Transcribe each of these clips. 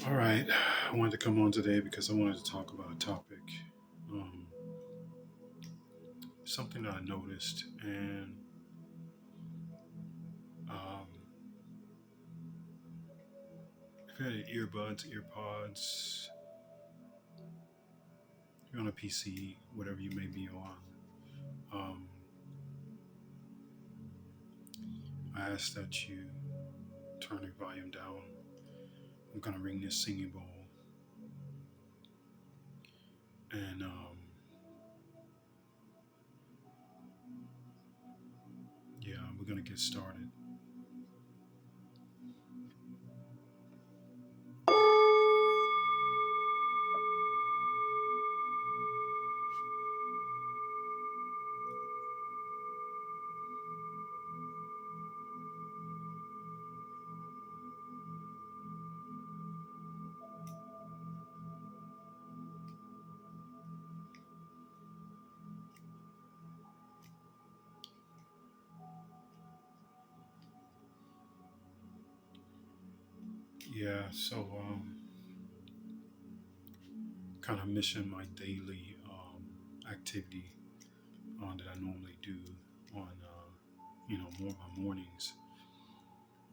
All right, I wanted to come on today because I wanted to talk about a topic, um, something that I noticed, and um, if you had earbuds, earpods, you're on a PC, whatever you may be on, um, I ask that you turn your volume down. I'm gonna ring this singing bowl, and yeah, we're gonna get started. Yeah, so kind of missing my daily activity that I normally do on more my mornings.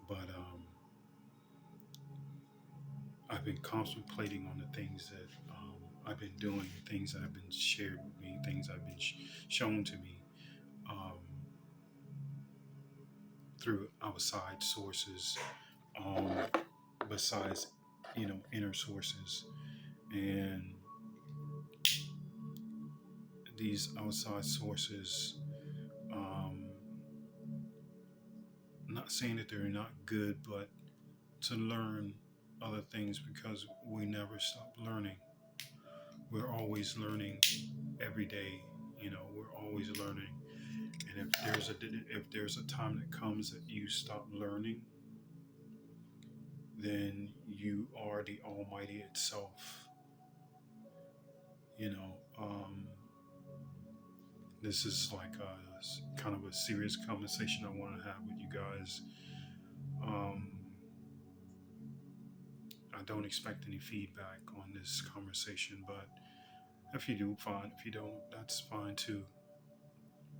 But I've been contemplating on the things that I've been doing, things that have been shared with me, things I've been shown to me um, through outside sources, um, besides inner sources. And these outside sources, um, I'm not saying that they're not good, but to learn other things because we never stop learning. We're always learning every day. We're always learning. And if there's a time that comes that you stop learning, then you are the Almighty itself. You know, this is like a kind of a serious conversation I want to have with you guys. Um, I don't expect any feedback on this conversation, but if you do, fine. If you don't, that's fine too.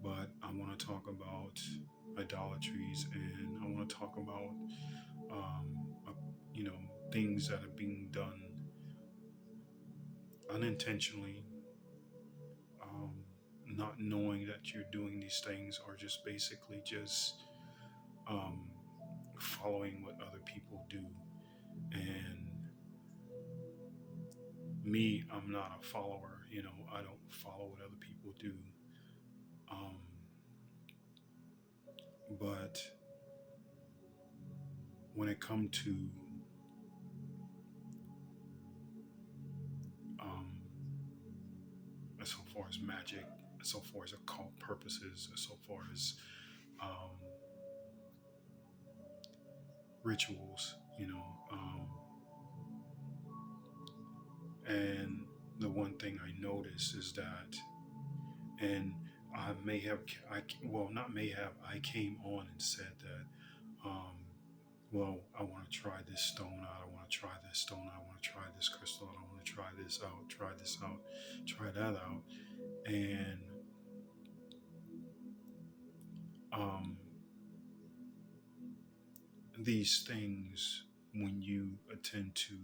But I want to talk about idolatries, and I want to talk about uh, you know things that are being done unintentionally, um, not knowing that you're doing these things, or just basically just um, following what other people do. And me, I'm not a follower. I don't follow what other people do. Um, but when it comes to um, so far as magic, so far as occult purposes, so far as um, rituals, and the one thing I notice is that, and I may have, well, not may have, I came on and said that, well, I want to try this stone out. I want to try this stone out. I want to try this crystal out. I want to try this out, try this out, try that out. And um, these things, when you attend to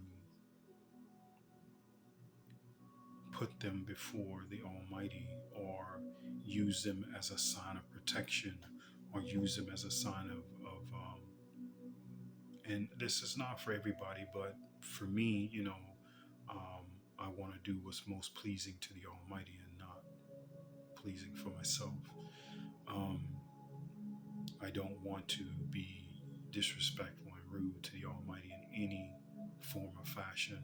put them before the Almighty, or use them as a sign of protection, or use them as a sign of and this is not for everybody, but for me, um, I want to do what's most pleasing to the Almighty and not pleasing for myself. Um, I don't want to be disrespectful and rude to the Almighty in any form or fashion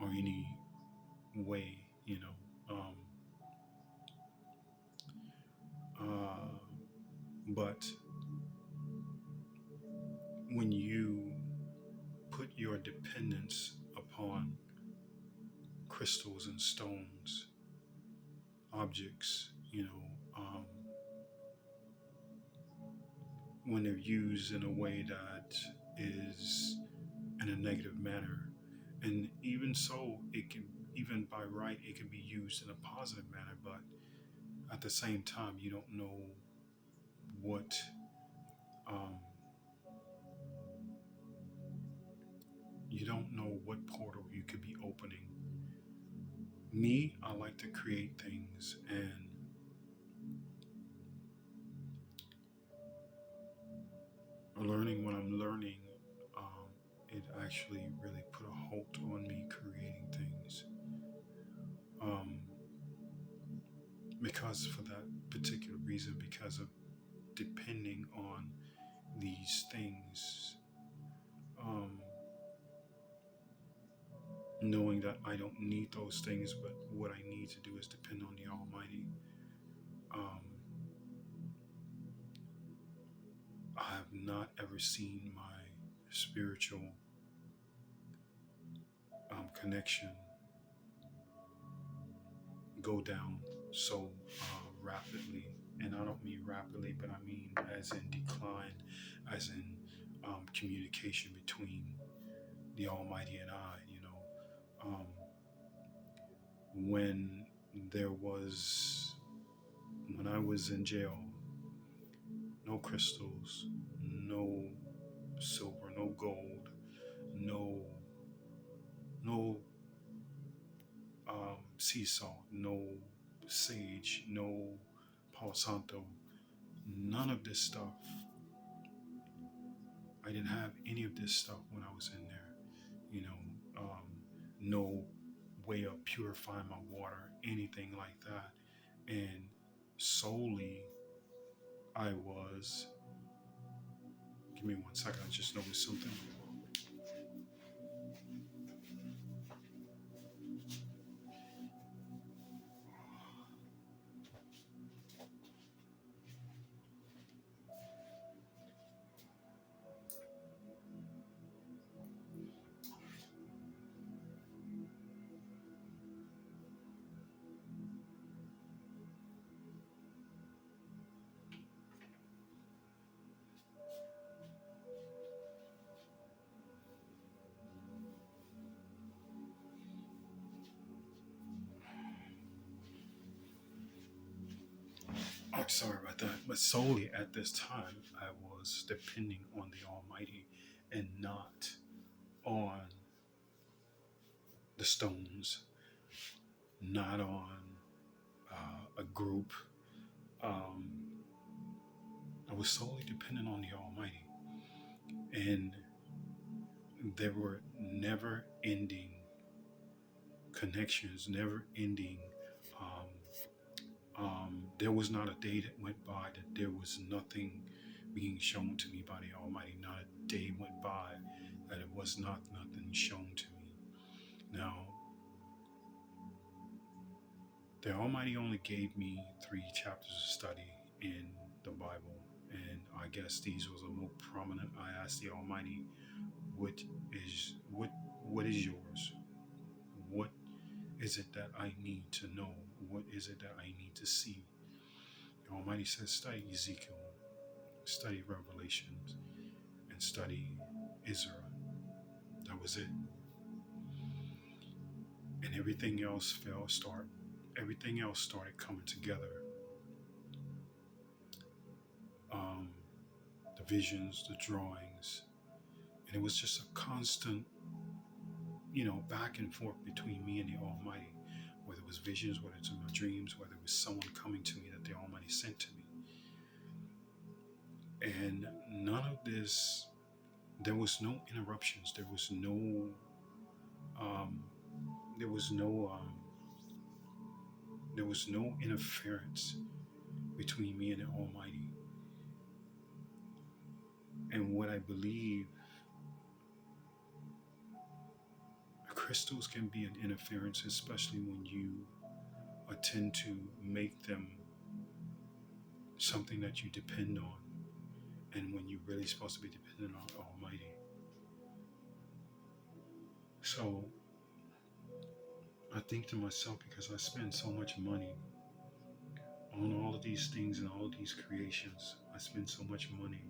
or any way, Uh, but when you put your dependence upon crystals and stones, objects, when they're used in a way that is in a negative manner, And even so, it can, even by right, it can be used in a positive manner, but at the same time, what um, you don't know what portal you could be opening. Me, I like to create things, and learning what I'm learning, um, it actually really put a halt on me creating things. Um, because for that particular reason, because of depending on these things, um, knowing that I don't need those things, but what I need to do is depend on the Almighty. Um, I have not ever seen my spiritual connection go down so rapidly. And I don't mean rapidly, but I mean as in decline, as in communication between the Almighty and I. When there was, when I was in jail, no crystals, no silver, no gold, no, no sea salt, no sage, no Palo Santo, none of this stuff. I didn't have any of this stuff when I was in there. You know, no way of purifying my water, anything like that. And solely, I was. Give me 1 second. I just noticed something. I'm sorry about that. But solely at this time, I was depending on the Almighty and not on the stones, not on a group. Um, I was solely dependent on the Almighty. And there were never ending connections, never ending. Um, there was not a day that went by that there was nothing being shown to me by the Almighty. Not a day went by that it was not nothing shown to me. Now, the Almighty only gave me 3 chapters of study in the Bible, and I guess these was a more prominent. I asked the Almighty, "What is yours? What is it that I need to know? What is it that I need to see?" The Almighty says, "Study Ezekiel, study Revelations, and study Israel." That was it, and everything else fell start. Everything else started coming together. Um, the visions, the drawings, and it was just a constant, back and forth between me and the Almighty. Whether it was visions, whether it's in my dreams, whether it was someone coming to me that the Almighty sent to me, and none of this. There was no interruptions. Um, there was no, there was no interference between me and the Almighty. And what I believe, crystals can be an interference, especially when you tend to make them something that you depend on, and when you're really supposed to be dependent on the Almighty. So I think to myself, because I spend so much money on all of these things and all of these creations, I spend so much money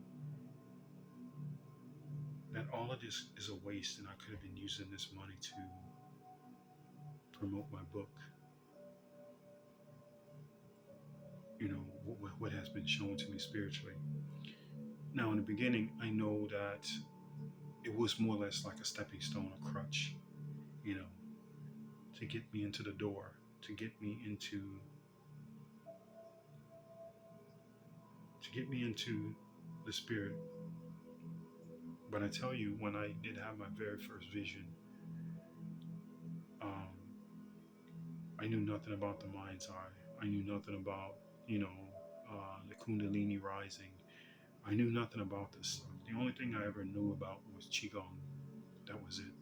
that all of this is a waste, and I could have been using this money to promote my book. What has been shown to me spiritually. Now, in the beginning, I know that it was more or less like a stepping stone, a crutch, you know, to get me into the door, to get me into the spirit. But I tell you, when I did have my very first vision, um, I knew nothing about the mind's eye. I knew nothing about, the Kundalini rising. I knew nothing about this stuff. The only thing I ever knew about was Qigong. That was it.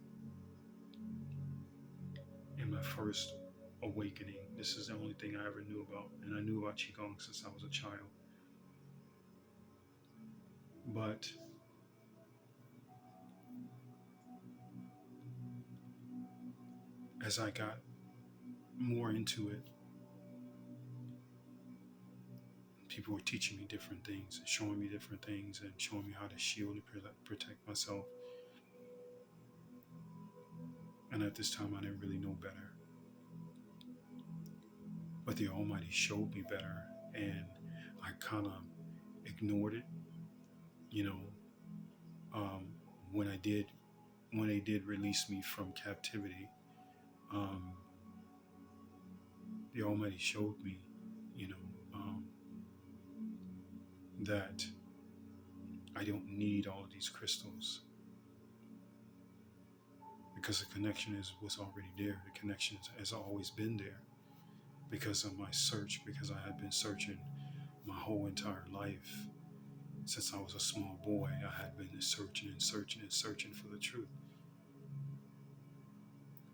In my first awakening, this is the only thing I ever knew about. And I knew about Qigong since I was a child. But as I got more into it, people were teaching me different things and showing me different things and showing me how to shield and protect myself. And at this time, I didn't really know better. But the Almighty showed me better, and I kind of ignored it. You know, when they did release me from captivity, um, the Almighty showed me, that I don't need all of these crystals, because the connection was already there. The connection has always been there because of my search, because I had been searching my whole entire life. Since I was a small boy, I had been searching and searching and searching for the truth.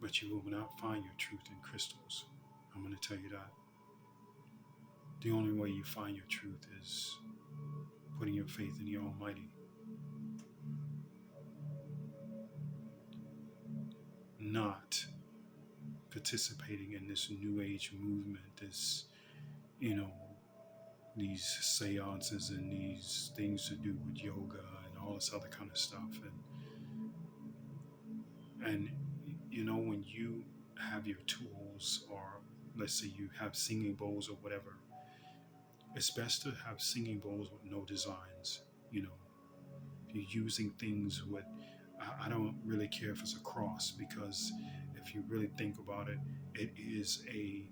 But you will not find your truth in crystals. I'm going to tell you that. The only way you find your truth is putting your faith in the Almighty. Not participating in this New Age movement, this, these seances and these things to do with yoga and all this other kind of stuff. And when you have your tools, or let's say you have singing bowls or whatever, it's best to have singing bowls with no designs. If you're using things with, I don't really care if it's a cross, because if you really think about it, it is a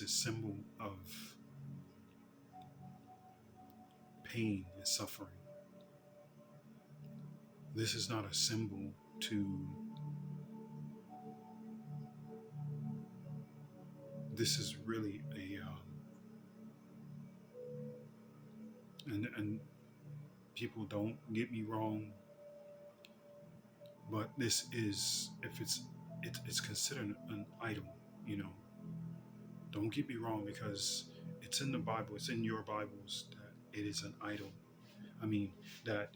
symbol of pain and suffering. This is not a symbol this is really and people, don't get me wrong, but this is, if it's considered an idol, don't get me wrong, because it's in the Bible, it's in your Bibles, that it is an idol. I mean, that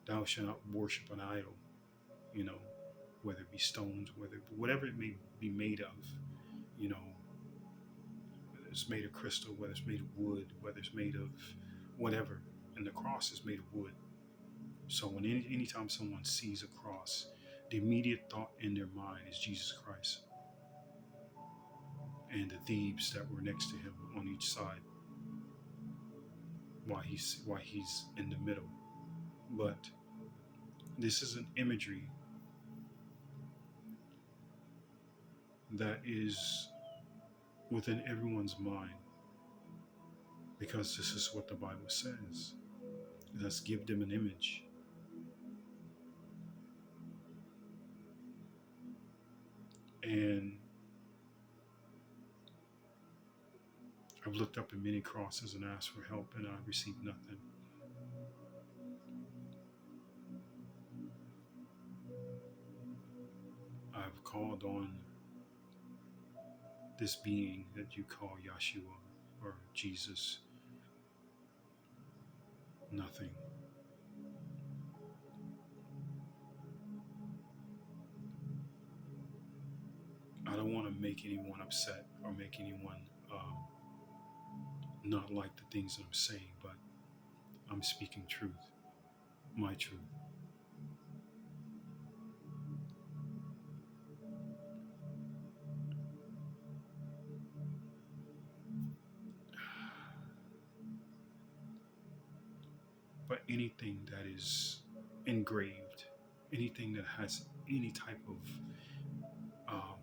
thou shalt not worship an idol, whether it be stones, whatever it may be made of, whether it's made of crystal, whether it's made of wood, whether it's made of whatever. And the cross is made of wood. So when anytime someone sees a cross, the immediate thought in their mind is Jesus Christ and the thieves that were next to him on each side, while he's in the middle. But this is an imagery that is within everyone's mind, because this is what the Bible says. Let's give them an image. And I've looked up at many crosses and asked for help, and I've received nothing. I've called on this being that you call Yeshua or Jesus. Nothing. I don't want to make anyone upset or make anyone not like the things that I'm saying, but I'm speaking truth. my truth. But anything that is engraved, anything that has any type of um,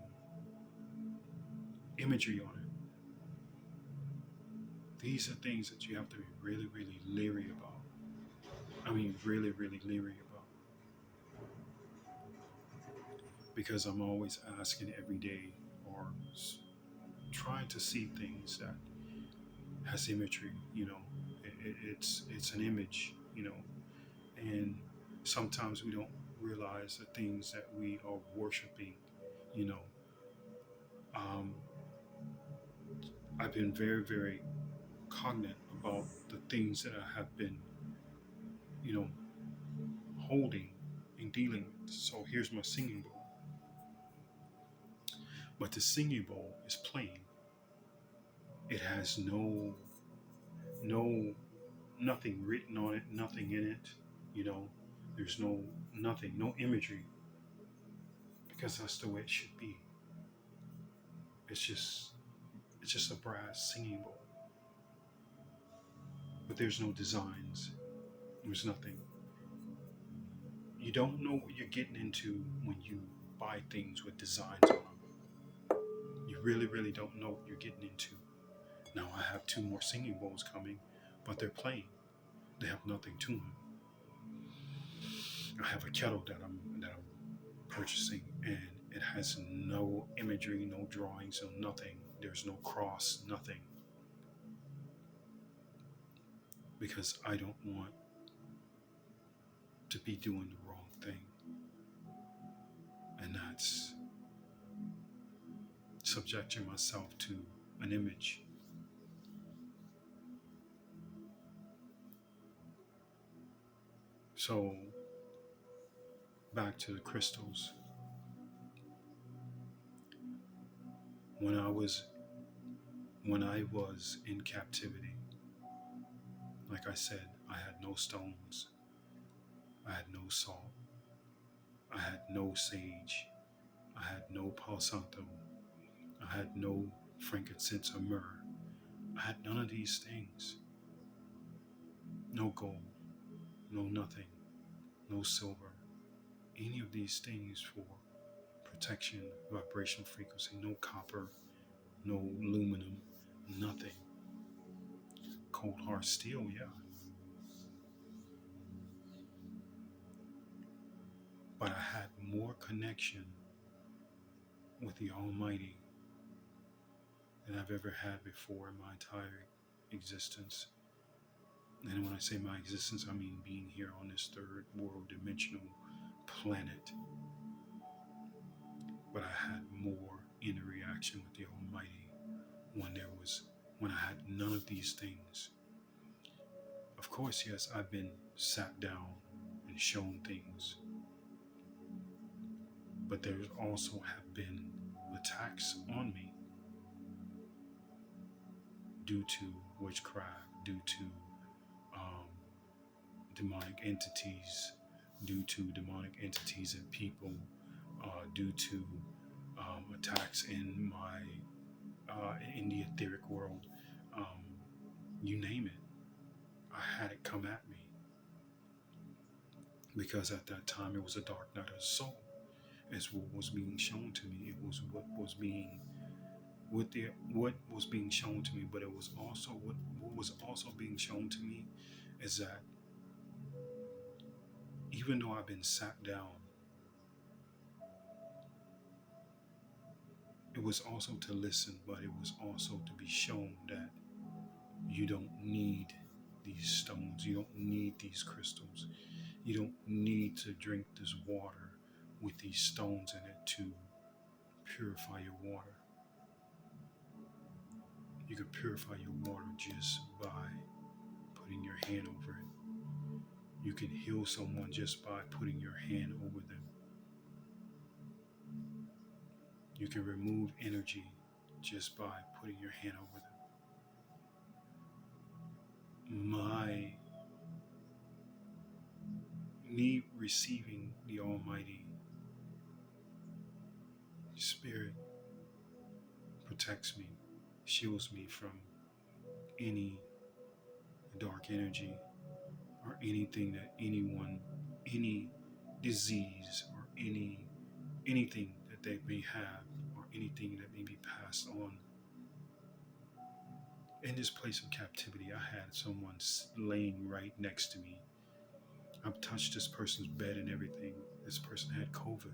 imagery on it, these are things that you have to be really, really leery about. I mean, really, really leery about, because I'm always asking every day or trying to see things that has imagery. It's an image. And sometimes we don't realize the things that we are worshiping. You know, um, I've been very, very cognizant about the things that I have been, you know, holding and dealing with. So here's my singing bowl. But the singing bowl is plain. It has no, nothing written on it, nothing in it. You know, there's nothing, no imagery, because that's the way it should be. It's just, it's just a brass singing bowl, but there's no designs. There's nothing. You don't know what you're getting into when you buy things with designs on them. You really, really don't know what you're getting into. Now I have two more singing bowls coming, but they're plain. They have nothing to them. I have a kettle that I'm purchasing, and it has no imagery, no drawings, no nothing. There's no cross, nothing, because I don't want to be doing the wrong thing, and that's subjecting myself to an image. So back to the crystals. When I was when I was in captivity, like I said, I had no stones, I had no salt, I had no sage, I had no palo santo, I had no frankincense or myrrh. I had none of these things. No gold, no nothing, no silver, any of these things for protection, vibration frequency, no copper, no aluminum, nothing. Cold hard steel, yeah. But I had more connection with the Almighty than I've ever had before in my entire existence. And when I say my existence, I mean being here on this third world dimensional planet. But I had more interaction with the Almighty when when I had none of these things. Of course, yes, I've been sat down and shown things, but there also have been attacks on me due to witchcraft, due to um, demonic entities, due to demonic entities and people, due to attacks in my in the etheric world. Um, you name it, I had it come at me, because at that time it was a dark night of the soul. It's what was being shown to me. It was what was being shown to me, but it was also what was also being shown to me is that even though I've been sat down, it was also to listen, but it was also to be shown that you don't need these stones, you don't need these crystals, you don't need to drink this water with these stones in it to purify your water. You can purify your water just by putting your hand over it. You can heal someone just by putting your hand over them. You can remove energy just by putting your hand over them. My me receiving the Almighty Spirit protects me, shields me from any dark energy or anything that anyone, any disease or anything that they may have or anything that may be passed on. In this place of captivity, I had someone laying right next to me. I've touched this person's bed and everything. This person had COVID.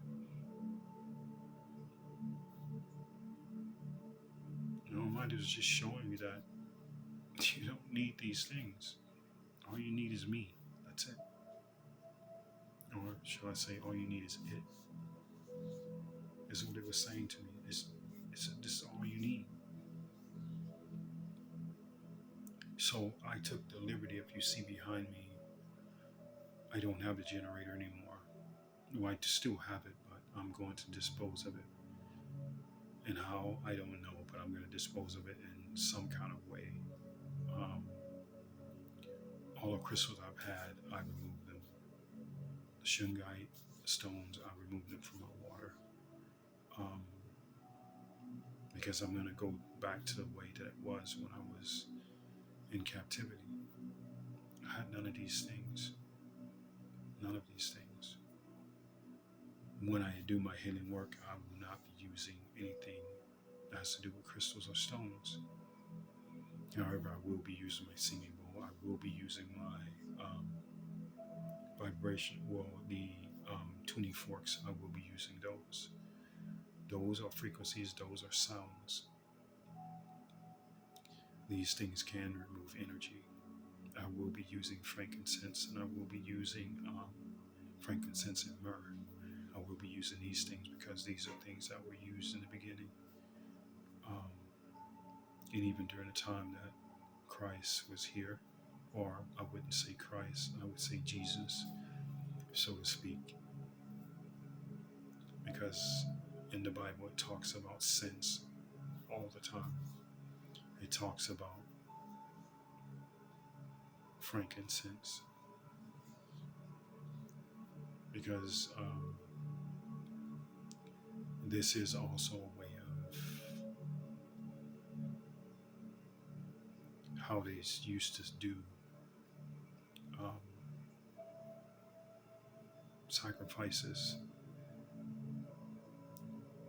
The Almighty was just showing me that you don't need these things. All you need is me. That's it. Or shall I say, all you need is it. Is what it was saying to me. This is all you need. So I took the liberty. If you see behind me, I don't have the generator anymore. Well, I still have it, but I'm going to dispose of it. And how, I don't know, but I'm going to dispose of it in some kind of way. All the crystals I've had, I removed them. The shungite stones, I removed them from my water. Because I'm going to go back to the way that it was when I was in captivity. I had none of these things. None of these things. When I do my healing work, I will not be using anything that has to do with crystals or stones. However, I will be using my singing bowl. I will be using my vibration, the tuning forks. I will be using those. Those are frequencies, those are sounds. These things can remove energy. I will be using frankincense, and I will be using frankincense and myrrh. I will be using these things because these are things that were used in the beginning. And even during the time that Christ was here, or I wouldn't say Christ, I would say Jesus, so to speak. Because in the Bible it talks about sense all the time. It talks about frankincense. Because this is also a way of how they used to do sacrifices.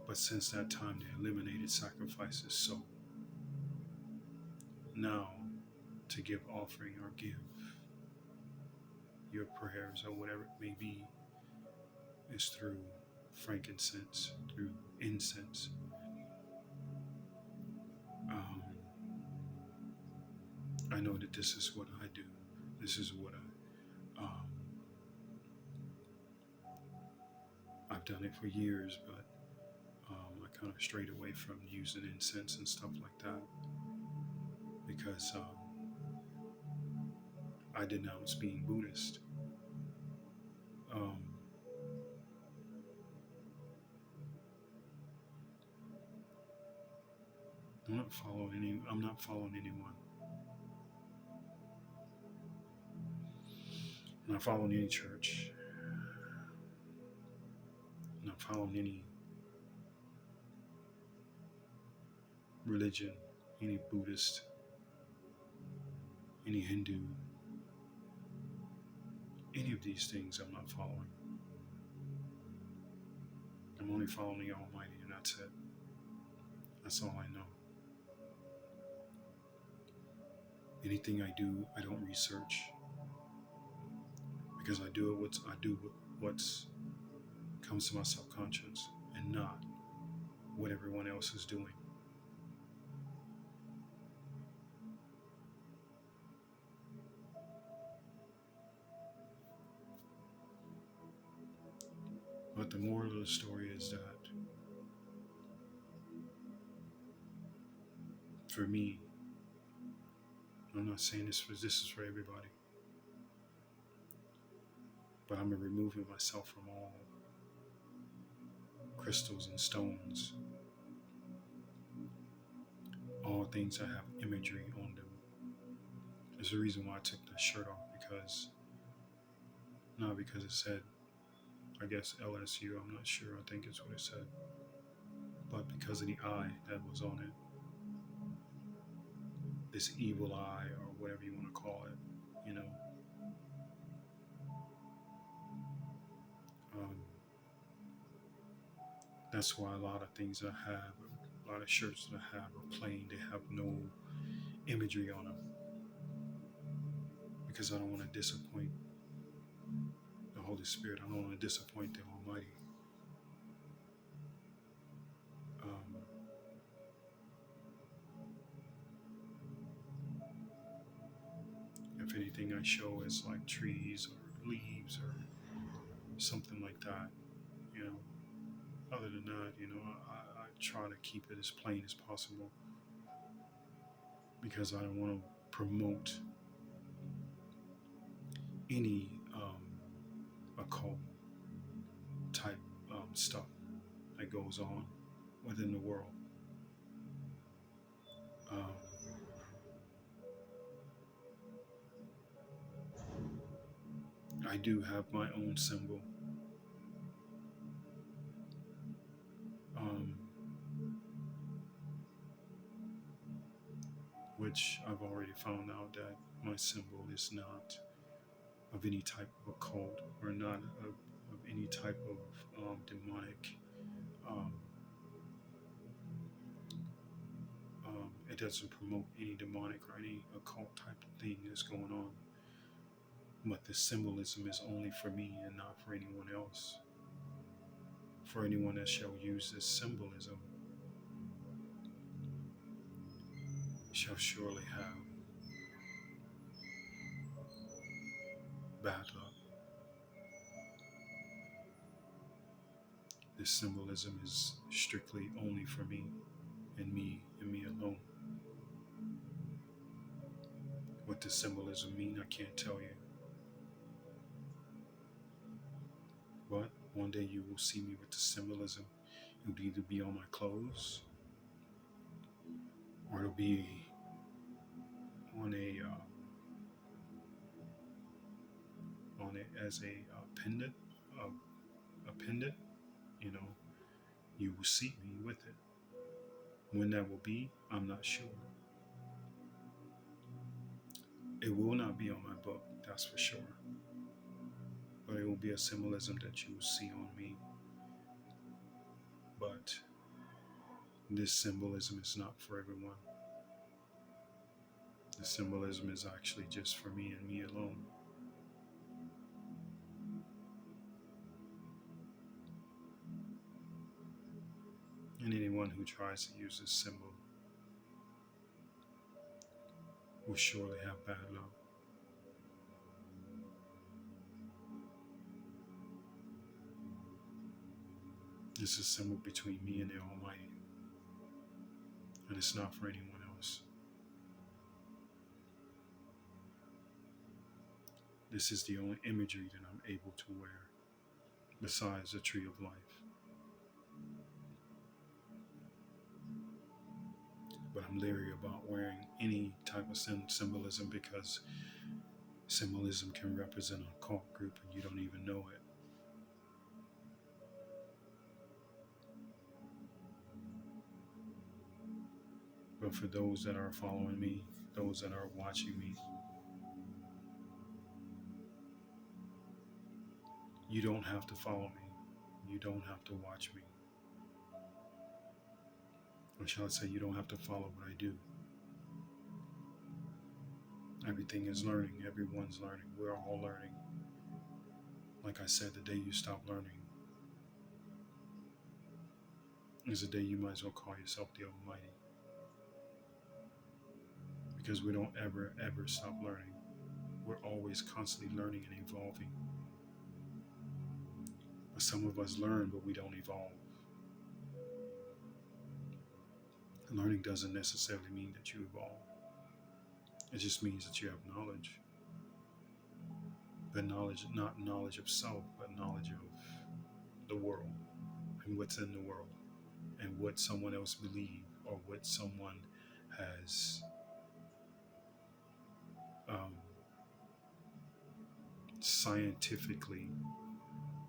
But since that time, they eliminated sacrifices. So now, to give offering or give your prayers or whatever it may be, is through frankincense, through incense. I know that this is what I do. This is what I've done it for years, but I kind of strayed away from using incense and stuff like that because I denounce being Buddhist. I'm not following anyone. I'm not following any church. I'm not following any religion, any Buddhist, any Hindu. Any of these things I'm not following. I'm only following the Almighty, and that's it. That's all I know. Anything I do, I don't research. Because I do what comes to my subconscious and not what everyone else is doing. But the moral of the story is that for me, I'm not saying this is for everybody, but I'm removing myself from all crystals and stones, all things that have imagery on them. There's a reason why I took the shirt off, because not because it said, I guess, LSU. I'm not sure. I think it's what it said, but because of the eye that was on it, this evil eye or whatever you want to call it, you know. Um, that's why a lot of things I have, a lot of shirts that I have are plain. They have no imagery on them because I don't want to disappoint the Holy Spirit. I don't want to disappoint the Almighty. Um, if anything I show is like trees or leaves or something like that, you know. Other than that, you know, I try to keep it as plain as possible because I don't want to promote any occult type stuff that goes on within the world. Um, I do have my own symbol, um, which I've already found out that my symbol is not of any type of occult or not of any type of demonic. Um, it doesn't promote any demonic or any occult type of thing that's going on. But the symbolism is only for me and not for anyone else. For anyone that shall use this symbolism shall surely have bad luck. This symbolism is strictly only for me and me alone. What does symbolism mean? I can't tell you. But one day you will see me with the symbolism. It'll either be on my clothes or it'll be on on it as a pendant, a pendant. You know, you will see me with it. When that will be, I'm not sure. It will not be on my book, that's for sure. But it will be a symbolism that you will see on me. But this symbolism is not for everyone. The symbolism is actually just for me and me alone. And anyone who tries to use this symbol will surely have bad luck. This is a symbol between me and the Almighty, and it's not for anyone else. This is the only imagery that I'm able to wear besides the tree of life. But I'm leery about wearing any type of symbolism because symbolism can represent a cult group and you don't even know it. But for those that are following me, those that are watching me, you don't have to follow me. You don't have to watch me. Or shall I say, you don't have to follow what I do. Everything is learning. Everyone's learning. We're all learning. Like I said, the day you stop learning is the day you might as well call yourself the Almighty. Because we don't ever stop learning. We're always constantly learning and evolving. But some of us learn, but we don't evolve. Learning doesn't necessarily mean that you evolve. It just means that you have knowledge. But knowledge, not knowledge of self, but knowledge of the world and what's in the world and what someone else believes or what someone has scientifically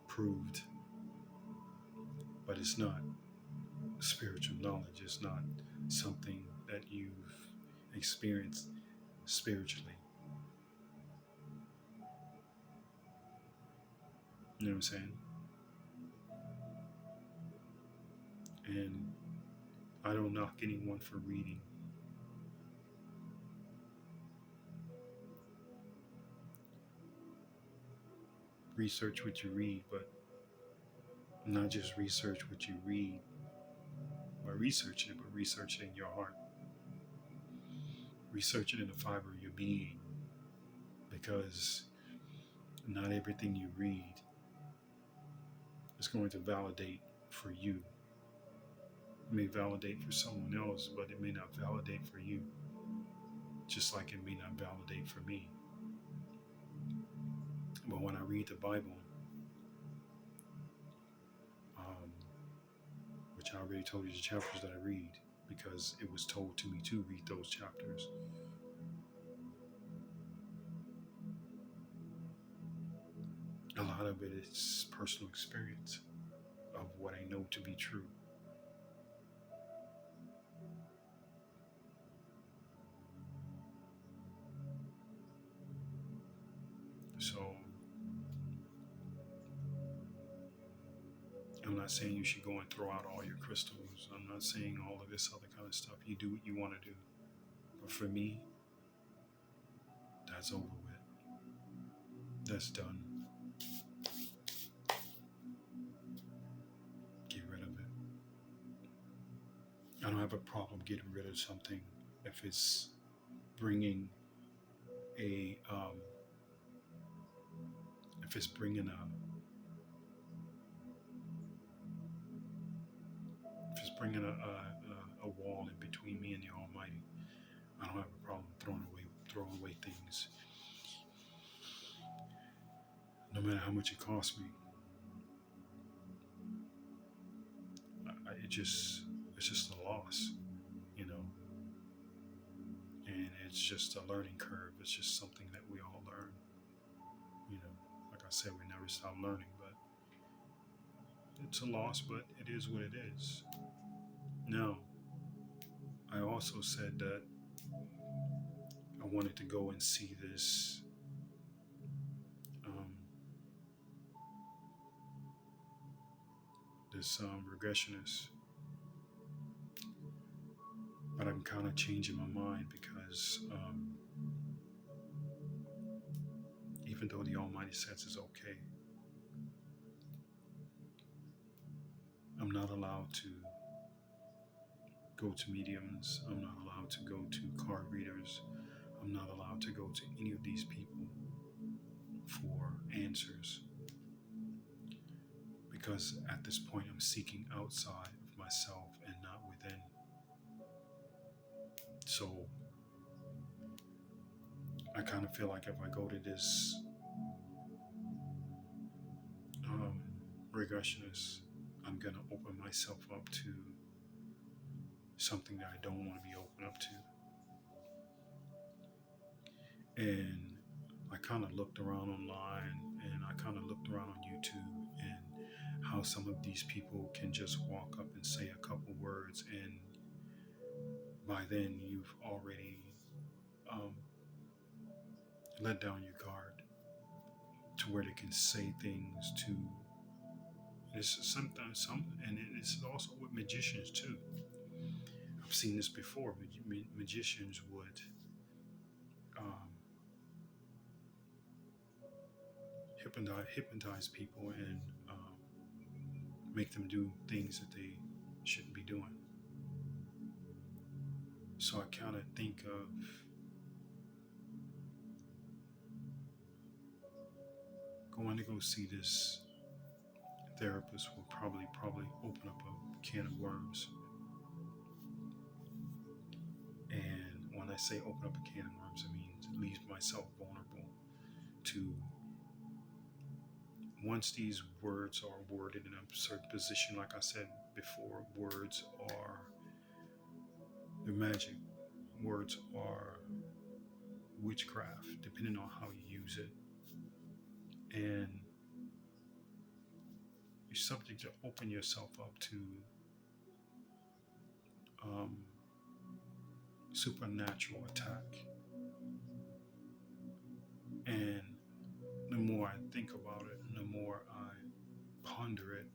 proved, but it's not spiritual knowledge. It's not something that you've experienced spiritually. You know what I'm saying? And I don't knock anyone for reading. Research what you read, but not just research what you read by researching it, but research it in your heart. Research it in the fiber of your being, because not everything you read is going to validate for you. It may validate for someone else, but it may not validate for you, just like it may not validate for me. But when I read the Bible, which I already told you the chapters that I read, because it was told to me to read those chapters. A lot of it is personal experience of what I know to be true. So I'm not saying you should go and throw out all your crystals. I'm not saying all of this other kind of stuff. You do what you want to do. But for me, that's over with. That's done. Get rid of it. I don't have a problem getting rid of something if it's bringing a if it's bringing a wall in between me and the Almighty. I don't have a problem throwing away things, no matter how much it costs me. It's just a loss, you know. And it's just a learning curve. It's just something that we all learn. You know, like I said, we never stop learning, but it's a loss, but it is what it is. Now, I also said that I wanted to go and see this um, regressionist, but I'm kind of changing my mind because even though the Almighty says it's okay, I'm not allowed to go to mediums. I'm not allowed to go to card readers. I'm not allowed to go to any of these people for answers, because at this point I'm seeking outside of myself and not within. So I kind of feel like if I go to this regressionist, I'm going to open myself up to something that I don't want to be open up to. And I kind of looked around online, and I kind of looked around on YouTube, and how some of these people can just walk up and say a couple words, and by then you've already let down your guard to where they can say things to. It's sometimes and it's also with magicians too. I've seen this before. Magicians would hypnotize people and make them do things that they shouldn't be doing. So I kind of think of going to go see this therapist will probably open up a can of worms. And when I say open up a can of worms, it means it leaves myself vulnerable to, once these words are worded in a certain position, like I said before, words are the magic. Words are witchcraft, depending on how you use it. And you're subject to open yourself up to um, supernatural attack. And the more I think about it, and the more I ponder it,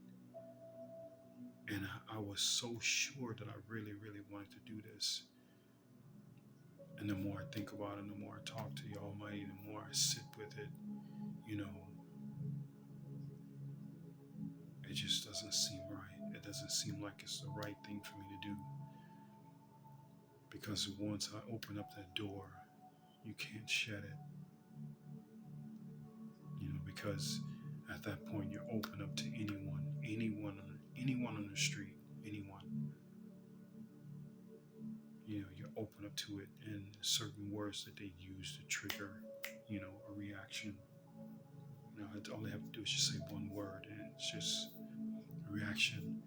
and I was so sure that I really, really wanted to do this. And the more I think about it, and the more I talk to the Almighty, the more I sit with it, you know, it just doesn't seem right. It doesn't seem like it's the right thing for me to do. Because once I open up that door, you can't shut it. Because at that point you're open up to anyone on the street, anyone. You're open up to it, and certain words that they use to trigger, a reaction. All they have to do is just say one word, and it's just a reaction.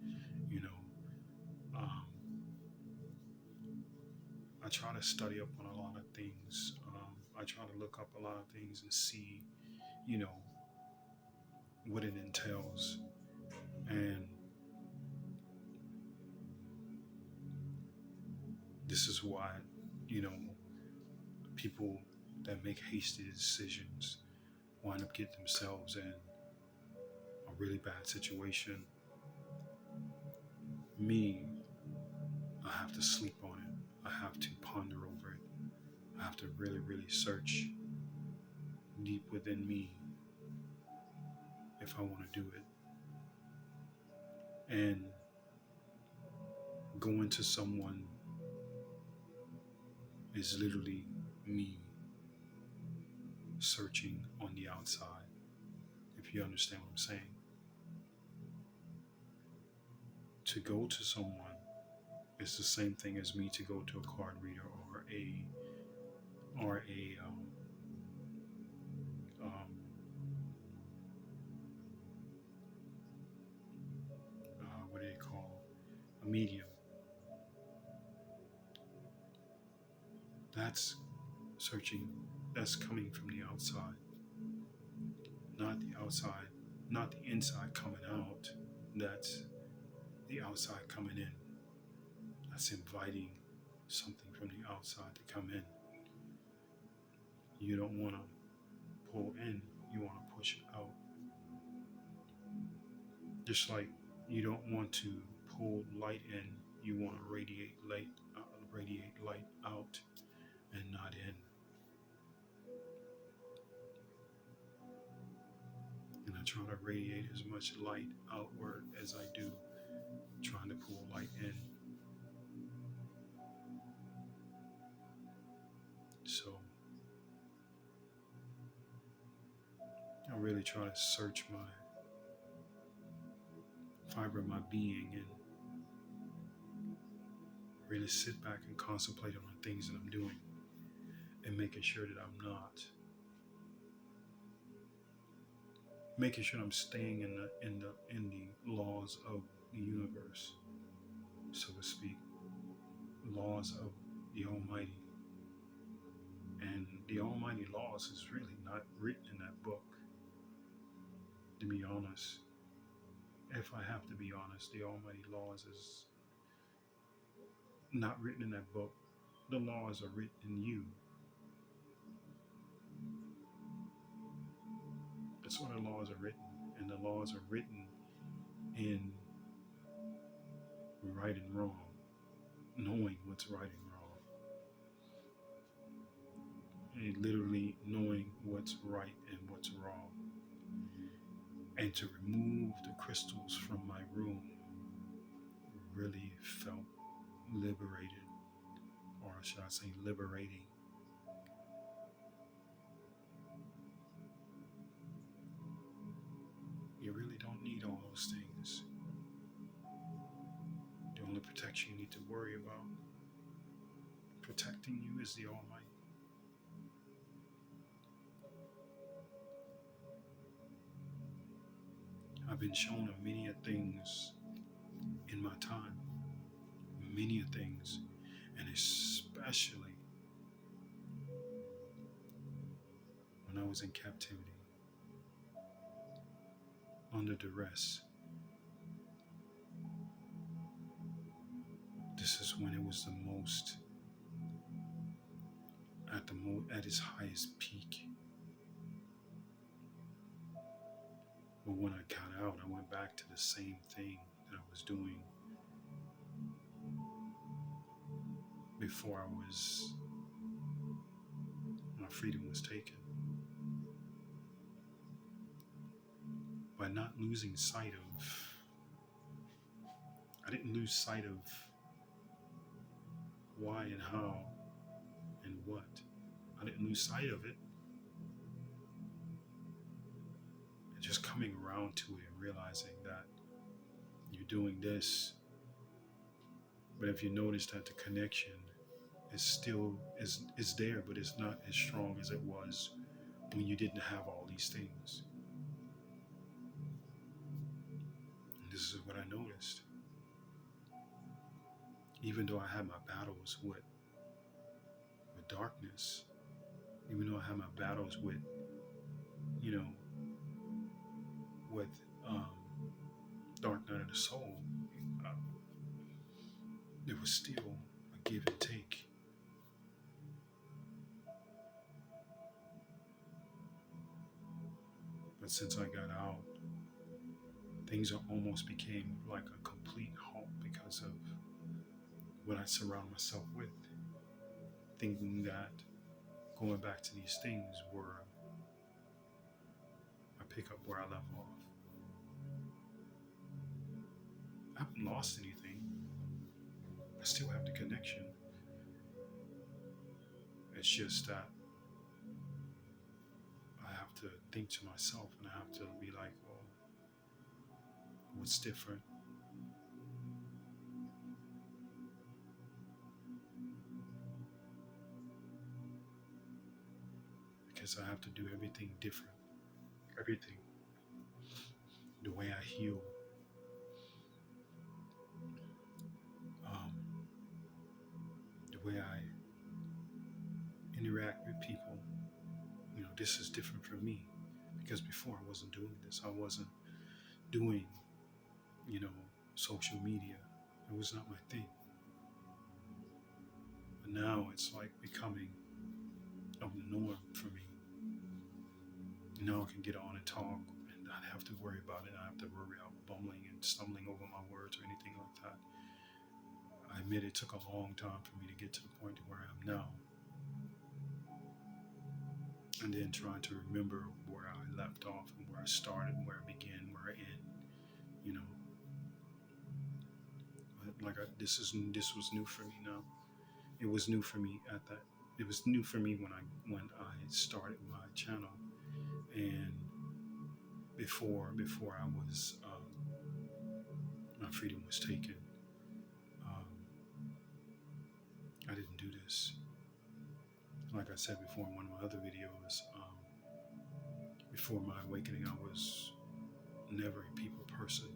You know, um, I try to study up on a lot of things. I try to look up a lot of things and see, you know, what it entails. And this is why, people that make hasty decisions wind up getting themselves in a really bad situation. Me, I have to sleep on it. I have to ponder over it. I have to really, really search deep within me if I want to do it. And going to someone is literally me searching on the outside, if you understand what I'm saying. To go to someone is the same thing as me to go to a card reader or a what do they call, a medium. That's searching. That's coming from the outside, not the outside, not the inside coming out. That's the outside coming in. That's inviting something from the outside to come in. You don't want to pull in, you want to push out. Just like you don't want to pull light in, you want to radiate light out and not in. And I try to radiate as much light outward as I do trying to pull light in. So I really try to search my fiber of my being and really sit back and contemplate on the things that I'm doing and making sure that I'm not. Making sure I'm staying in the laws of the universe, so to speak, laws of the Almighty. And the Almighty laws is really not written in that book, to be honest. If I have to be honest, the Almighty laws is not written in that book. The laws are written in you. That's where the laws are written. And the laws are written in right and wrong, knowing what's right and wrong. And literally knowing what's right and what's wrong. And to remove the crystals from my room really felt liberated, or should I say liberating. You really don't need all those things. The only protection you need to worry about protecting you is the Almighty. I've been shown of many things in my time, many things, and especially when I was in captivity. under duress. This is when it was the most at its highest peak. But when I got out, I went back to the same thing that I was doing before my freedom was taken. By not losing sight of, I didn't lose sight of why and how and what. I didn't lose sight of it. And just coming around to it and realizing that you're doing this. But if you notice that the connection is still is there, but it's not as strong as it was when you didn't have all these things. And this is what I noticed. Even though I had my battles with darkness, even though I had my battles with, with dark night of the soul, there was still a give and take. But since I got out, things almost became like a complete halt because of what I surround myself with, thinking that going back to these things were I pick up where I left off. I haven't lost anything. I still have the connection. It's just that I have to think to myself and I have to be like, well, what's different? Because I have to do everything different. Everything. The way I heal. The way I interact with people. This is different for me. Because before I wasn't doing this. I wasn't doing, social media. It was not my thing. But now it's like becoming of the norm for me. Now I can get on and talk and not have to worry about it. I have to worry about bumbling and stumbling over my words or anything like that. I admit it took a long time for me to get to the point where I am now. And then trying to remember where I left off and where I started, where I began, where I end. But this was new for me now. It was new for me at that. It was new for me when I started my channel, and before I was my freedom was taken. I didn't do this. Like I said before in one of my other videos, before my awakening, I was never a people person,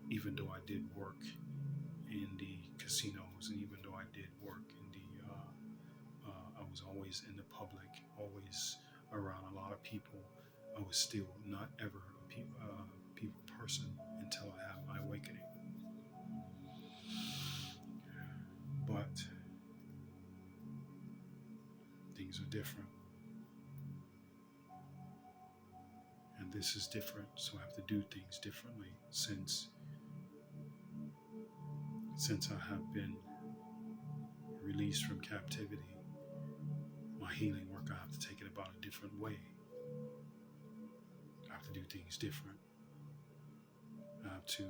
even though I did work in the casinos, and even though I did work in I was always in the public, always around a lot of people. I was still not ever a people person until I had my awakening. But things are different. And this is different, so I have to do things differently since I have been released from captivity. My healing work, I have to take it about a different way. I have to do things different. I have to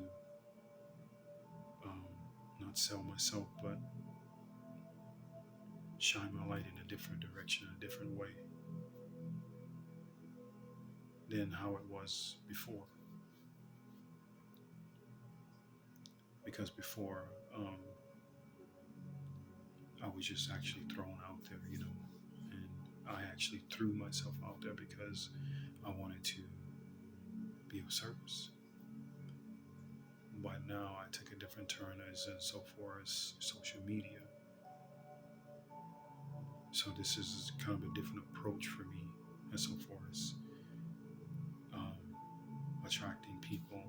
not sell myself, but shine my light in a different direction, a different way than how it was before. Because before, I was just actually thrown out there, and I actually threw myself out there because I wanted to be of service. But now I take a different turn as so far as social media. So this is kind of a different approach for me as so far as attracting people.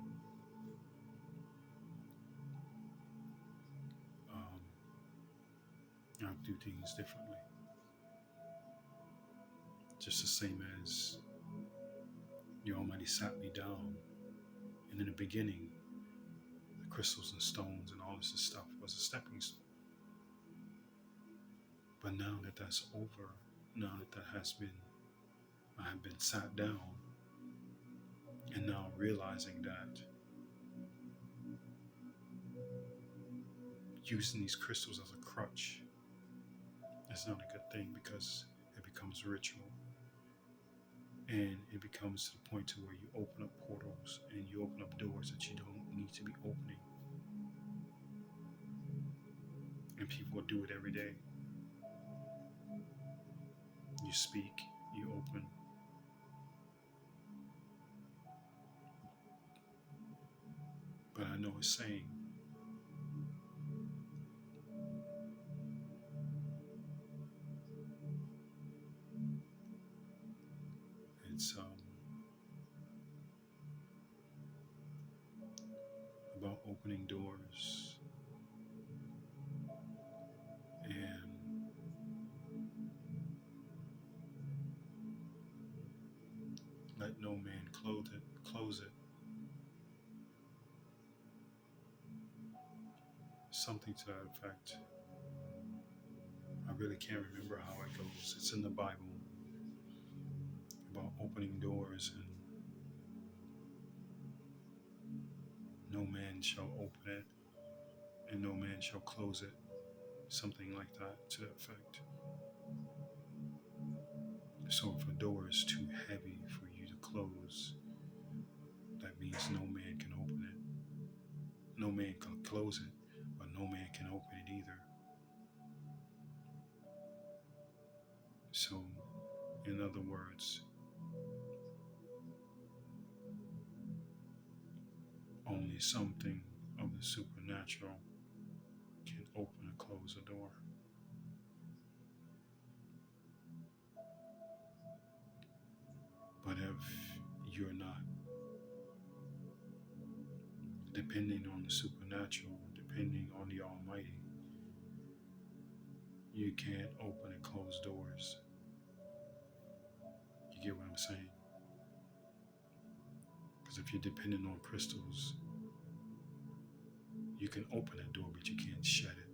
Um, I do things differently. Just the same as the Almighty sat me down. And in the beginning, the crystals and stones and all this stuff was a stepping stone. But now that that's over, now that I have been sat down, and now realizing that using these crystals as a crutch is not a good thing, because it becomes ritual. And it becomes to the point to where you open up portals and you open up doors that you don't need to be opening. And people do it every day. You speak, you open. But I know a saying. It's about opening doors and let no man close it. Something to that effect. I really can't remember how it goes. It's in the Bible about opening doors, and no man shall open it and no man shall close it. Something like that to that effect. So if a door is too heavy for you to close, that means no man can open it. No man can close it, but no man can open it either. So, in other words, only something of the supernatural can open and close a door. But if you're not depending on the supernatural, depending on the Almighty, you can't open and close doors. You get what I'm saying? Because if you're dependent on crystals, you can open a door, but you can't shut it.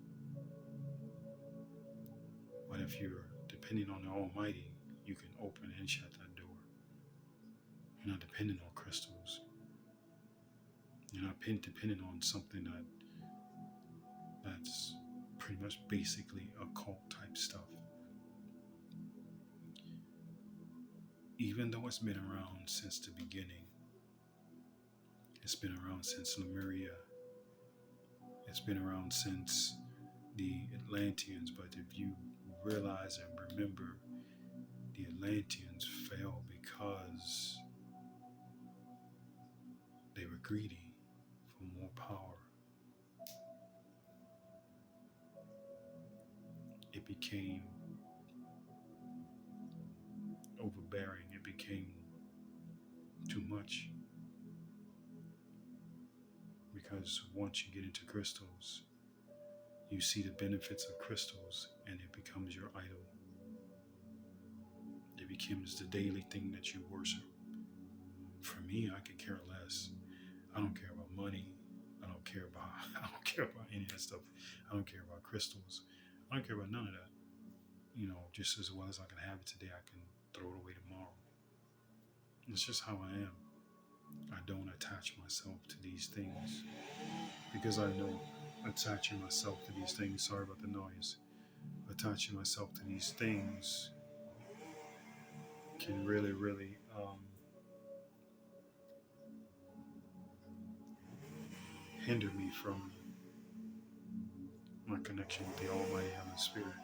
But if you're depending on the Almighty, you can open and shut that door. You're not dependent on crystals. You're not dependent on something that's pretty much basically occult type stuff. Even though it's been around since the beginning, it's been around since Lemuria, it's been around since the Atlanteans, but if you realize and remember, the Atlanteans fell because they were greedy for more power. It became overbearing. It became too much. Because once you get into crystals, you see the benefits of crystals and it becomes your idol. It becomes the daily thing that you worship. For me, I could care less. I don't care about money. I don't care about any of that stuff. I don't care about crystals. I don't care about none of that. Just as well as I can have it today, I can throw it away tomorrow. It's just how I am. I don't attach myself to these things, because I know attaching myself to these things, sorry about the noise, attaching myself to these things can really, really hinder me from my connection with the Almighty Heavenly Spirit.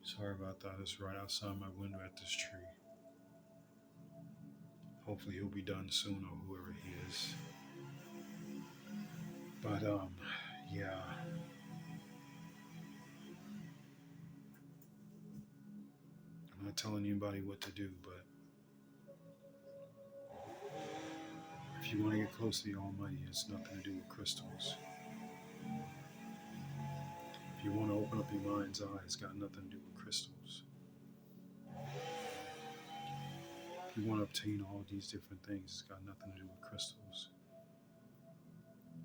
Sorry about that. It's right outside my window at this tree. Hopefully he'll be done soon, or whoever he is. But yeah. I'm I'm not telling anybody what to do, but if you want to get close to the Almighty, it's nothing to do with crystals. If you want to open up your mind's eye, it's got nothing to do with crystals. If you want to obtain all these different things, it's got nothing to do with crystals.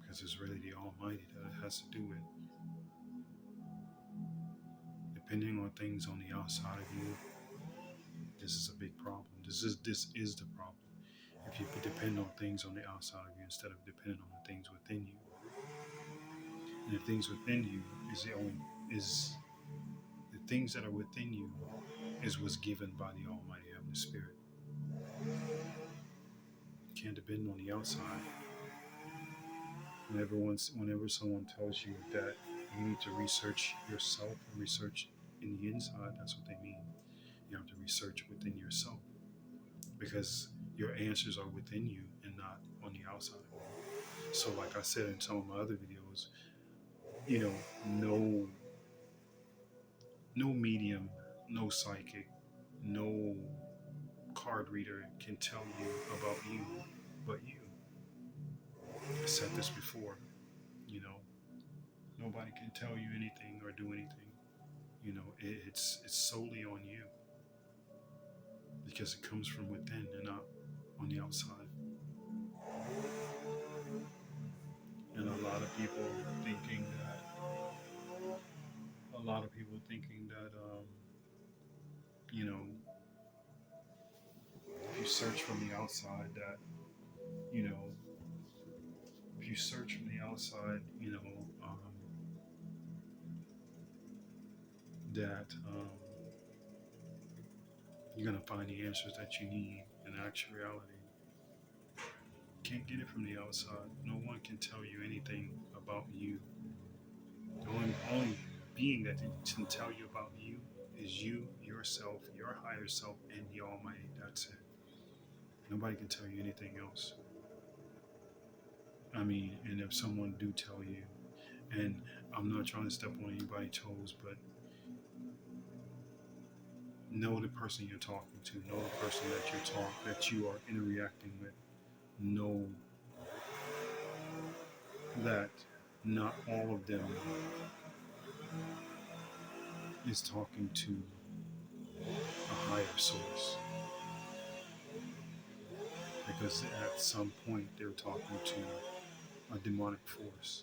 Because it's really the Almighty that it has to do with. Depending on things on the outside of you, this is a big problem. This is the problem. If you depend on things on the outside of you instead of depending on the things within you. And the things within you is the things that are within you is what's given by the Almighty Heavenly Spirit. You can't depend on the outside. Whenever someone tells you that you need to research yourself and research in the inside, that's what they mean. You have to research within yourself because your answers are within you and not on the outside of you. So like I said in some of my other videos, no medium, no psychic, no card reader can tell you about you but you. I said this before, nobody can tell you anything or do anything. It's solely on you because it comes from within and not on the outside. And a lot of people thinking that if you search from the outside that if you search from the outside that you're going to find the answers that you need. In actual reality, you can't get it from the outside. No one can tell you anything about you. The only being that can tell you about you is you, yourself, your higher self, and the Almighty. That's it. Nobody can tell you anything else. And if someone do tell you, and I'm not trying to step on anybody's toes, but know the person you're talking to, know the person that you are interacting with. Know that not all of them is talking to a higher source. Because at some point they're talking to a demonic force.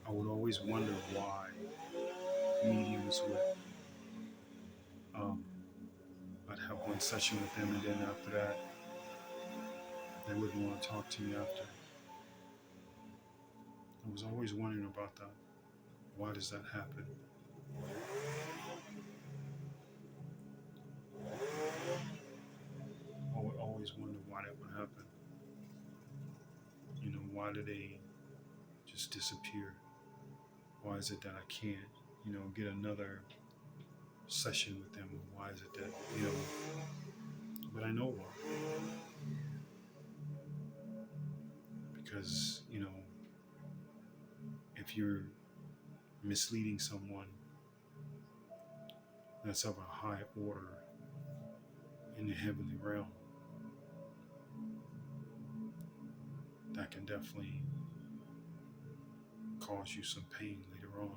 I would always wonder why mediums would I'd have one session with them and then after that they wouldn't want to talk to me after. I was always wondering about that. Why does that happen? I would always wonder why that would happen. Why do they just disappear? Why is it that I can't, get another session with them? Why is it that, but I know why. Because, if you're misleading someone that's of a high order in the heavenly realm, that can definitely cause you some pain later on.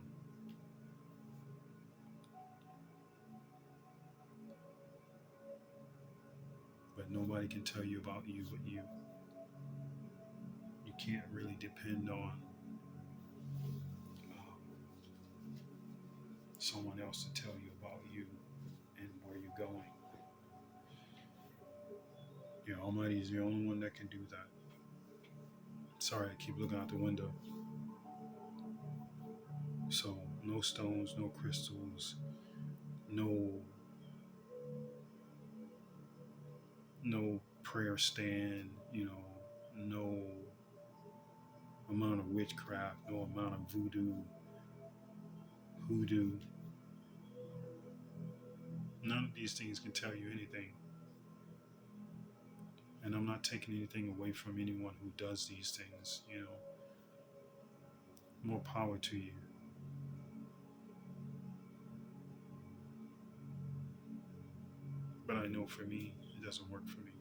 But nobody can tell you about you but you. You can't really depend on someone else to tell you about you and where you're going. Your Almighty is the only one that can do that. Sorry, I keep looking out the window. So, no stones, no crystals, no prayer stand, no amount of witchcraft, no amount of voodoo, hoodoo. None of these things can tell you anything. And I'm not taking anything away from anyone who does these things, More power to you. I know for me, it doesn't work for me.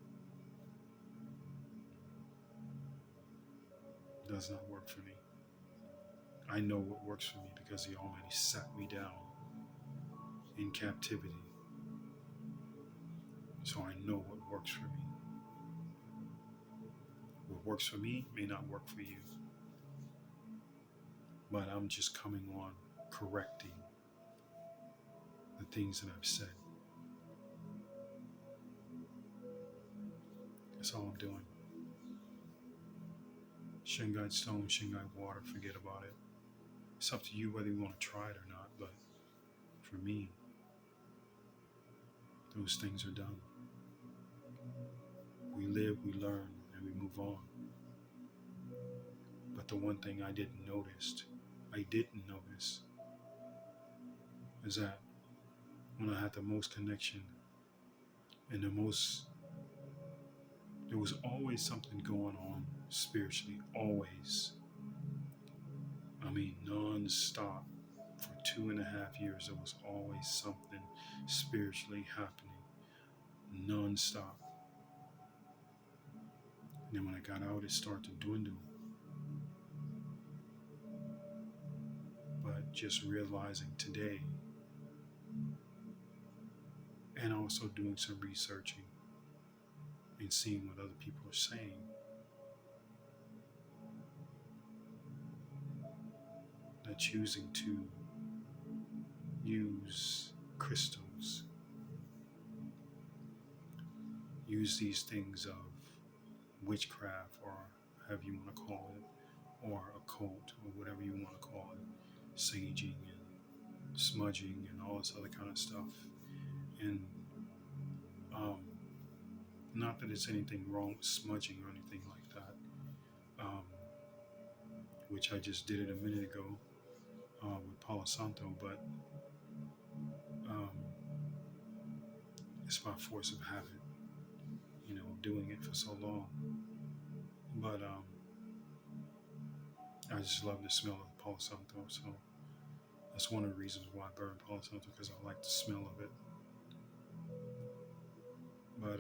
It does not work for me. I know what works for me because He already sat me down in captivity. So I know what works for me. What works for me may not work for you. But I'm just coming on correcting the things that I've said. That's all I'm doing. Shungite stone, Shungite water, forget about it. It's up to you whether you want to try it or not, but for me, those things are done. We live, we learn, and we move on. But the one thing I didn't notice is that when I had the most connection and there was always something going on spiritually, always. I mean, non-stop. For 2.5 years, there was always something spiritually happening, non-stop. And then when I got out, it started to dwindle. But just realizing today, and also doing some researching and seeing what other people are saying, that choosing to use crystals, use these things of witchcraft, or however you want to call it, or occult, or whatever you want to call it, saging and smudging and all this other kind of stuff. And not that there's anything wrong with smudging or anything like that, which I just did it a minute ago with Palo Santo, but it's by force of habit, doing it for so long. But I just love the smell of Palo Santo, so that's one of the reasons why I burn Palo Santo, because I like the smell of it. But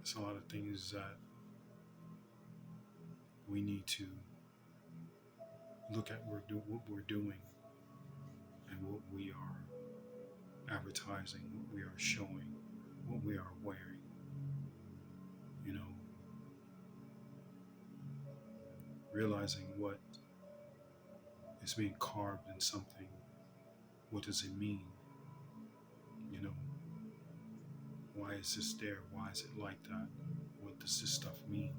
it's a lot of things that we need to look at what we're doing and what we are advertising, what we are showing, what we are wearing. Realizing what is being carved in something. What does it mean? Why is this there? Why is it like that? What does this stuff mean?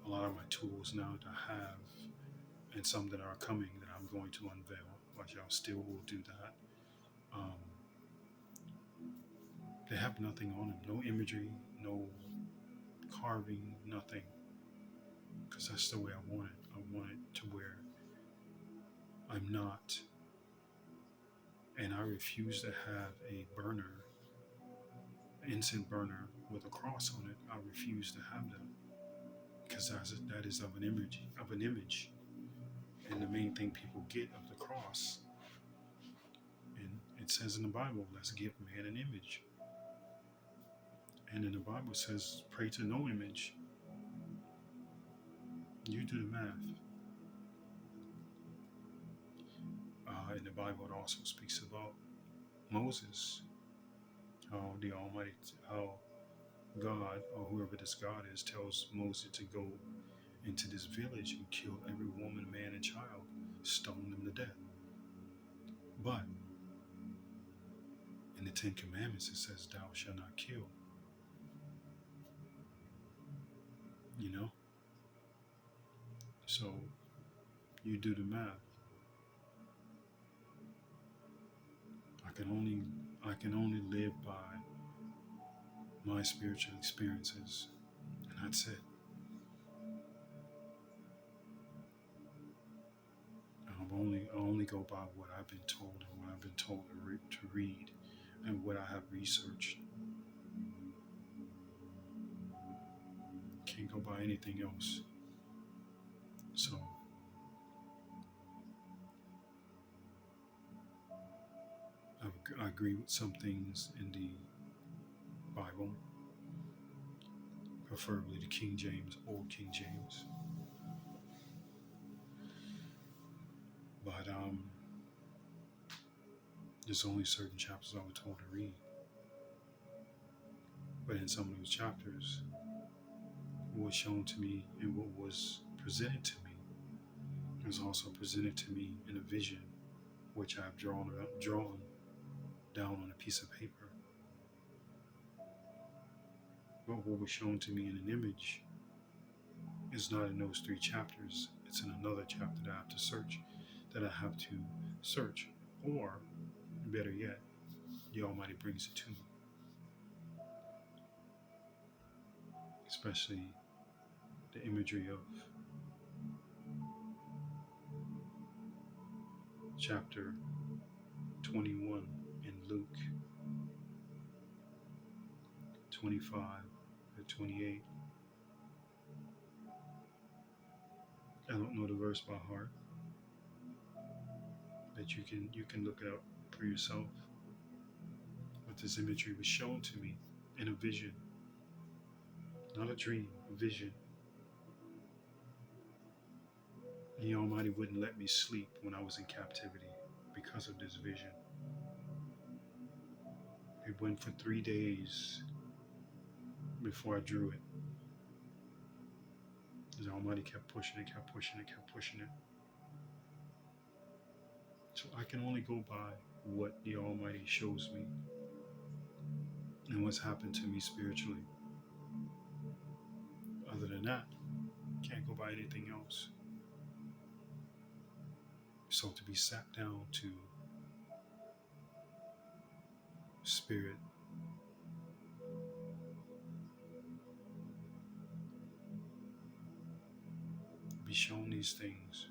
A lot of my tools now that I have, and some that are coming that I'm going to unveil, but y'all still will do that. They have nothing on them, no imagery, no carving, nothing. Because that's the way I want it. I want it to where I'm not, and I refuse to have a burner, incense burner with a cross on it. I refuse to have that, because that is of an image, and the main thing people get of the cross, and it says in the Bible, let's give man an image. And in the Bible it says, pray to no image. You do the math. In the Bible, it also speaks about Moses, how the Almighty, how God, or whoever this God is, tells Moses to go into this village and kill every woman, man, and child, stone them to death. But in the Ten Commandments, it says, thou shalt not kill. So you do the math. I can only live by my spiritual experiences, and that's it. I only go by what I've been told and what I've been told to read and what I have researched. Can't go by anything else. So I agree with some things in the Bible, preferably the King James, Old King James. But there's only certain chapters I was told to read. But in some of those chapters, what was shown to me and what was presented to me was also presented to me in a vision, which I've drawn down on a piece of paper. But what was shown to me in an image is not in those 3 chapters. It's in another chapter that I have to search, or better yet, the Almighty brings it to me. Especially the imagery of chapter 21 in Luke 25 to 28. I don't know the verse by heart, but you can look it up for yourself. But this imagery was shown to me in a vision, not a dream, a vision. And the Almighty wouldn't let me sleep when I was in captivity because of this vision. It went for 3 days before I drew it. The Almighty kept pushing it. So I can only go by what the Almighty shows me and what's happened to me spiritually. Other than that, can't go by anything else. So to be sat down to spirit, be shown these things,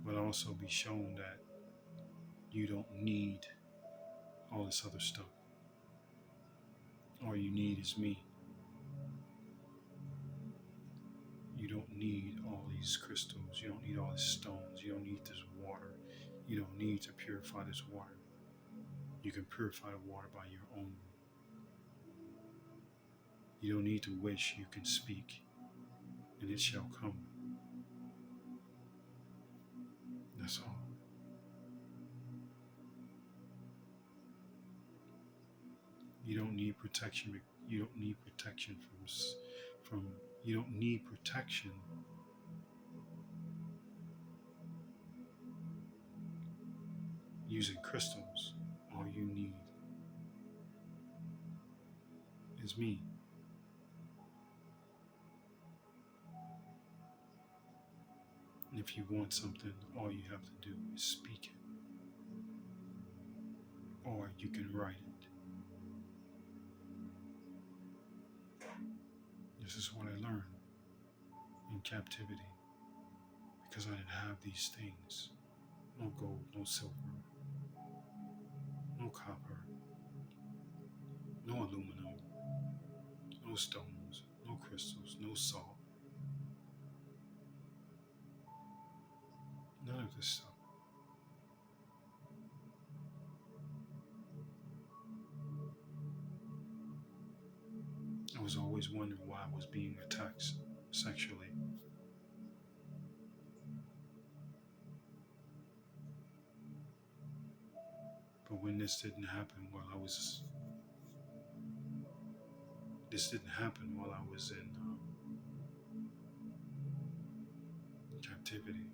but also be shown that you don't need all this other stuff. All you need is me. You don't need all these crystals. You don't need all these stones. You don't need this water. You don't need to purify this water. You can purify water by your own. You don't need to wish, you can speak, and it shall come. That's all. You don't need protection. You don't need protection from you don't need protection using crystals. All you need is me. And if you want something, all you have to do is speak it. Or you can write it. This is what I learned in captivity, because I didn't have these things. No gold, no silver, no copper, no aluminum, no stones, no crystals, no salt. None of this stuff. I was always wondering why I was being attacked sexually. But when this didn't happen while I was in captivity.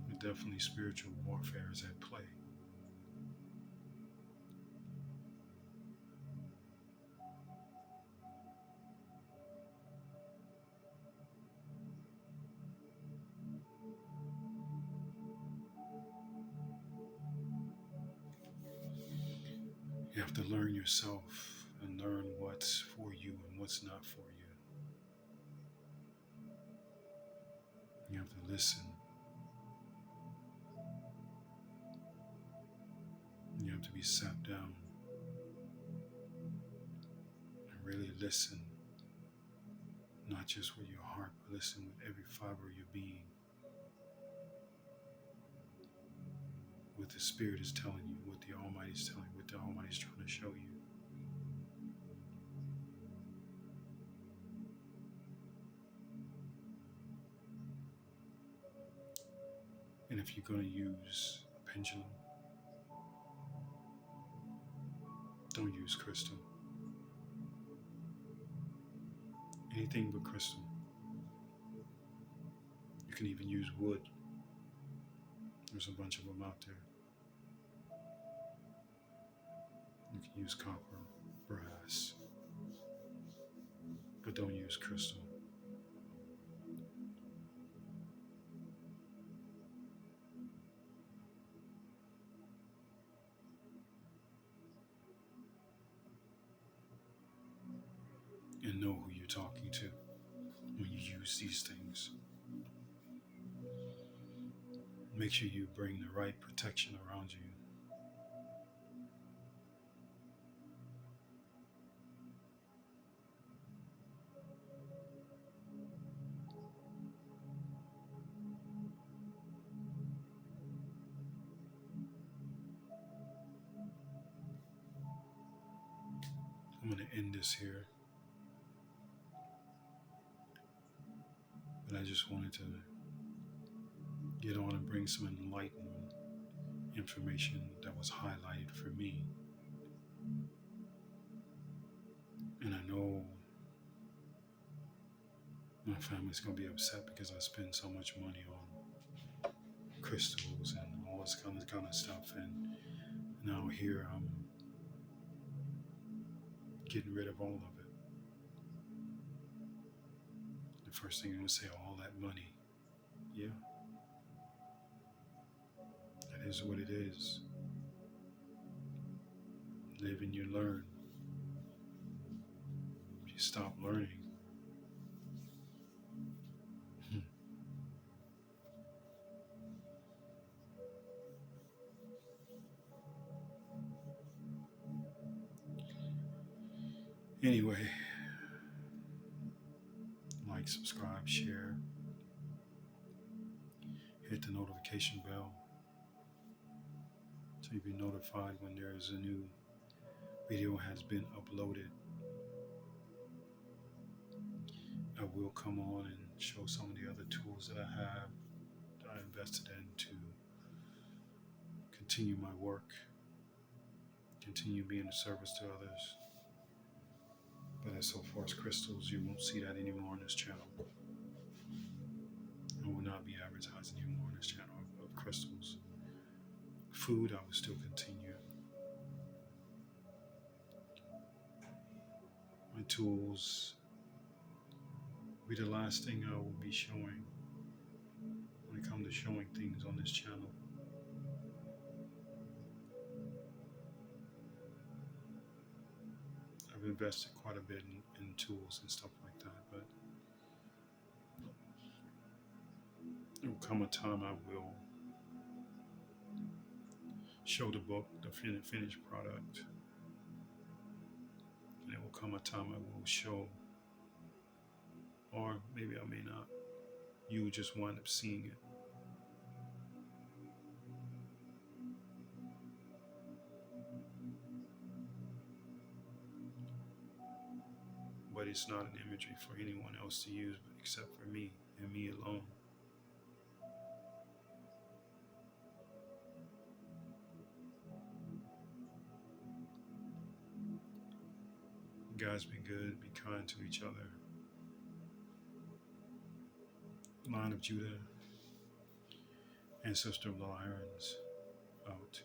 But definitely spiritual warfare is at play. You have to learn yourself and learn what's for you and what's not for you. You have to listen. You have to be sat down really listen, not just with your heart, but listen with every fiber of your being. What the Spirit is telling you, what the Almighty is telling you, what the Almighty is trying to show you. And if you're going to use a pendulum, don't use crystal. Anything but crystal. You can even use wood. There's a bunch of them out there. You can use copper, brass, but don't use crystal. And know who you're talking to when you use these things. Make sure you bring the right protection around you. I'm going to end this here, but I just wanted to get on and bring some enlightening information that was highlighted for me. And I know my family's going to be upset because I spend so much money on crystals and all this kind of stuff, and now here I'm getting rid of all of it. The first thing I'm going to say, all that money. Yeah, that is what it is. Live and you learn. If you stop learning, anyway, like, subscribe, share, hit the notification bell so you'll be notified when there is a new video has been uploaded. I will come on and show some of the other tools that I have that I invested in to continue my work, continue being of service to others. But as so far as crystals, you won't see that anymore on this channel. I will not be advertising anymore on this channel of crystals. Food, I will still continue. My tools will be the last thing I will be showing when it comes to showing things on this channel. I've invested quite a bit in tools and stuff like that, but there will come a time I will show the book, the finished product, and there will come a time I will show, or maybe I may not. You will just wind up seeing it. But it's not an imagery for anyone else to use except for me and me alone. You guys be good, be kind to each other. Lion of Judah and Sister of the Irons out.